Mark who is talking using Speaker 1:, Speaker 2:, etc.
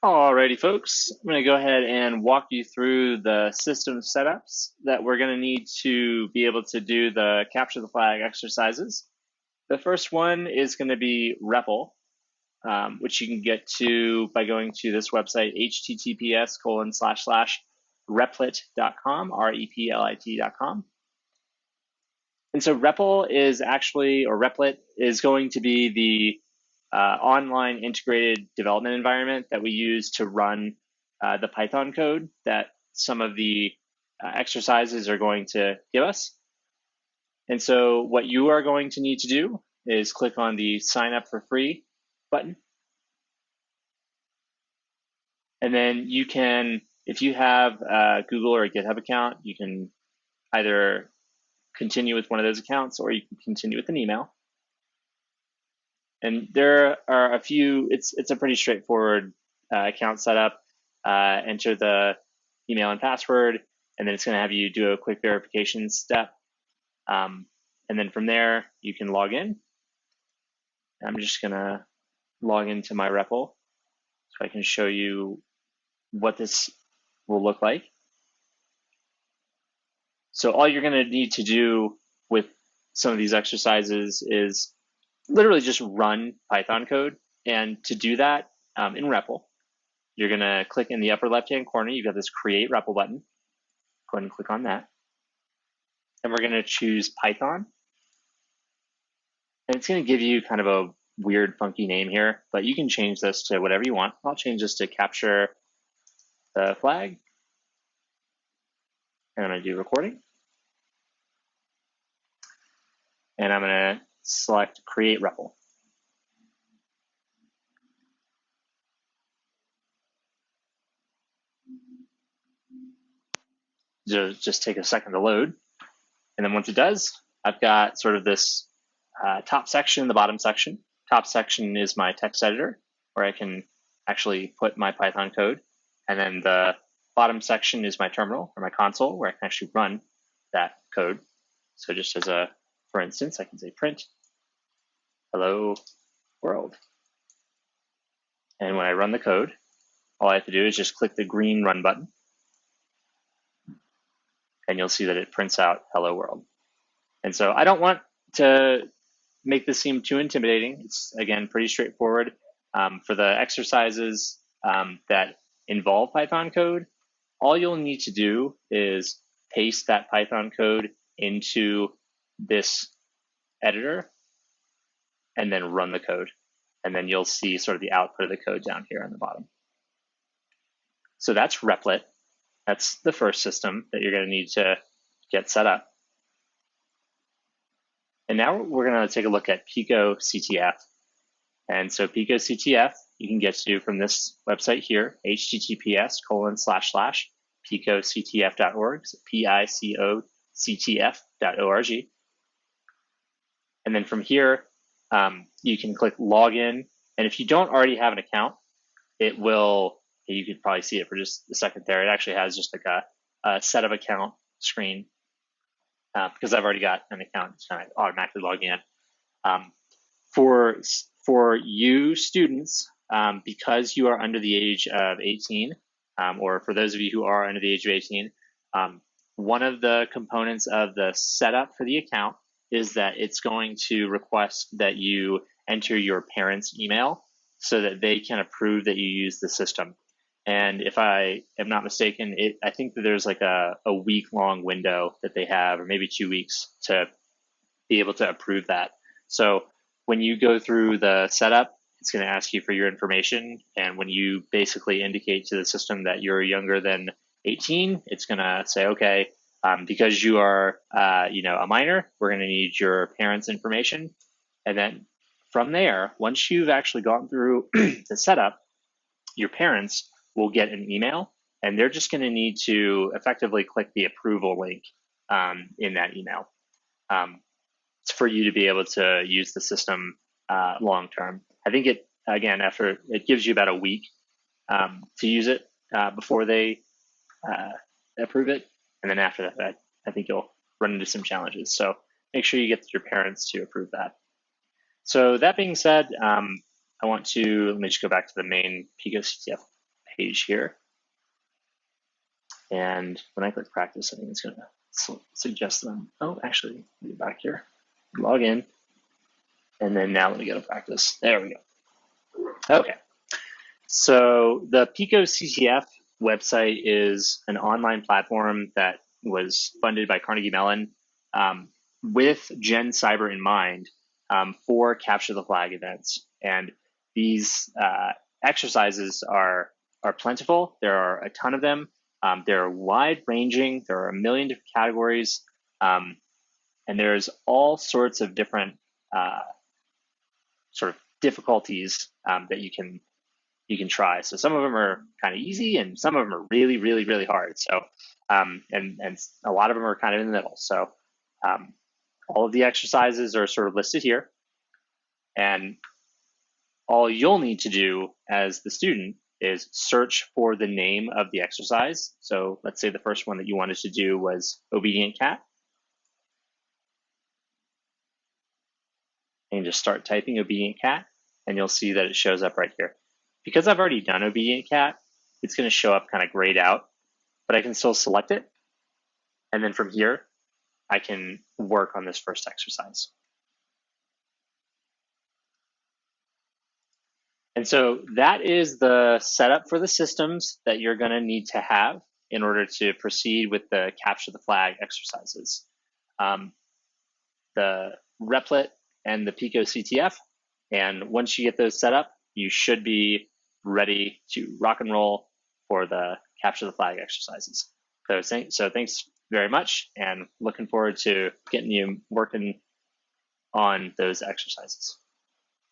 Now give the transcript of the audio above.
Speaker 1: Alrighty, folks, I'm going to go ahead and walk you through the system setups that we're going to need to be able to do the capture the flag exercises. The first one is going to be REPL, which you can get to by going to this website, https://replit.com, replit.com. And so REPL is actually, or Replit is going to be the online integrated development environment that we use to run the Python code that some of the exercises are going to give us. And so what you are going to need to do is click on the sign up for free button. And then you can, if you have a Google or a GitHub account, you can either continue with one of those accounts or you can continue with an email. And there are a few, it's a pretty straightforward account setup. Enter the email and password, and then it's going to have you do a quick verification step. And then from there, you can log in. I'm just going to log into my REPL so I can show you what this will look like. So all you're going to need to do with some of these exercises is literally just run Python code. And to do that in REPL, you're going to click in the upper left-hand corner. You've got this Create REPL button. Go ahead and click on that. And we're going to choose Python. And it's going to give you kind of a weird, funky name here, but you can change this to whatever you want. I'll change this to Capture the Flag. And I'm going to do Recording. And I'm going to select Create REPL. Just take a second to load. And then once it does, I've got sort of this top section and the bottom section. Top section is my text editor, where I can actually put my Python code. And then the bottom section is my terminal or my console, where I can actually run that code. So just as a, for instance, I can say print hello world. And when I run the code, all I have to do is just click the green run button. And you'll see that it prints out hello world. And so I don't want to make this seem too intimidating. It's, again, pretty straightforward. For the exercises that involve Python code, all you'll need to do is paste that Python code into this editor and then run the code. And then you'll see sort of the output of the code down here on the bottom. So that's Replit. That's the first system that you're going to need to get set up. And now we're going to take a look at picoCTF. And so picoCTF, you can get to from this website here, https://picoctf.org, so picoctf.org. And then from here, you can click Login. And if you don't already have an account, it will, you could probably see it for just a second there. It actually has just like a set of account screen because I've already got an account. It's kind of automatically logging in. For you students, because you are under the age of 18, or for those of you who are under the age of 18, one of the components of the setup for the account is that it's going to request that you enter your parents' email so that they can approve that you use the system. And if I am not mistaken, I think that there's like a week-long window that they have, or maybe 2 weeks, to be able to approve that. So when you go through the setup, it's going to ask you for your information. And when you basically indicate to the system that you're younger than 18, it's going to say, okay, because you are a minor, we're going to need your parents' information. And then from there, once you've actually gone through the setup, your parents will get an email, and they're just going to need to effectively click the approval link in that email. It's for you to be able to use the system long term. I think it, again, after it gives you about a week to use it before they approve it. And then after that, I think you'll run into some challenges. So make sure you get your parents to approve that. So that being said, let me just go back to the main picoCTF page here. And when I click practice, I think it's going to suggest them. Oh, actually, let me get back here. Log in. And then now let me go to practice. There we go. Okay. So the picoCTF website is an online platform that was funded by Carnegie Mellon with GenCyber in mind for capture the flag events. And these exercises are plentiful. There are a ton of them. They're wide ranging. There are a million different categories. And there's all sorts of different sort of difficulties that you can try. So some of them are kind of easy and some of them are really, really, really hard. So, and a lot of them are kind of in the middle. So all of the exercises are sort of listed here. And all you'll need to do as the student is search for the name of the exercise. So let's say the first one that you wanted to do was obedient cat. And just start typing obedient cat and you'll see that it shows up right here. Because I've already done obedient cat, it's going to show up kind of grayed out, but I can still select it. And then from here, I can work on this first exercise. And so that is the setup for the systems that you're going to need to have in order to proceed with the capture the flag exercises. The Replit and the picoCTF. And once you get those set up, you should be ready to rock and roll for the capture the flag exercises. So thanks very much, and looking forward to getting you working on those exercises.